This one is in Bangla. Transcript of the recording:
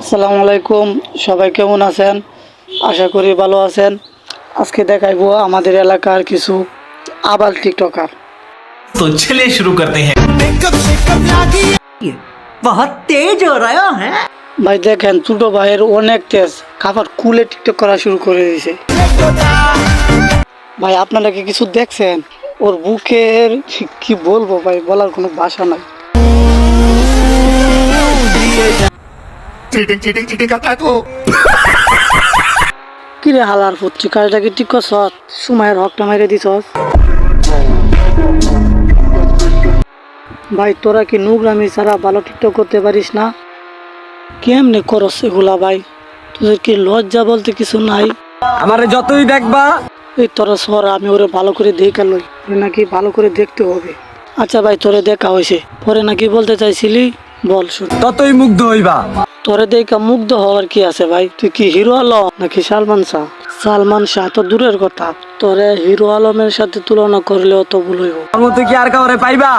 আসসালামু আলাইকুম, সবাই কেমন আছেন? আশা করি ভালো আছেন। আজকে দেখাইবো আমাদের এলাকার কিছু আবাল টিকটকার। तो चलिए शुरू करते हैं। बहुत तेज हो रहा है। ভাই দেখেন, ছোট ভাইয়ের অনেক তেজ, খাবার কুলে টিকটক করা শুরু করে দিয়েছে। ভাই আপনারা কি কিছু দেখছেন? ওর বুকের কি বলবো ভাই, বলার কোনো ভাষা নাই। चीटिंग करता है तू। কিরে হালার পুত্রি, কাজটা কি ঠিক করছ? সময়ের হকটা মেরে দিছস। ভাই তোরা কি নোংরামি ছাড়া ভালো টিকটক করতে পারিস না? কেমনে করস এগুলা ভাই? তোদের কি লজ্জা বলতে কিছু নাই? আমারে যতই দেখবা এই তোরা সর, আমি ওরে ভালো করে দেখে লই। ওরে নাকি ভালো করে দেখতে হবে। আচ্ছা ভাই, তোরে দেখা হয়েছে, পরে নাকি বলতে চাইছিলি, বল শুন। ততই মুগ্ধ হইবা। তোরে দেখা মুগ্ধ হওয়ার কি আছে ভাই? তুই কি হিরো আলম নাকি সালমান শাহ? সালমান শাহ তো দূরের কথা, তোরে হিরো আলমের সাথে তুলনা করলেও তো ভুল হইব। তোর মতো কি আর কাউরে পাইবা?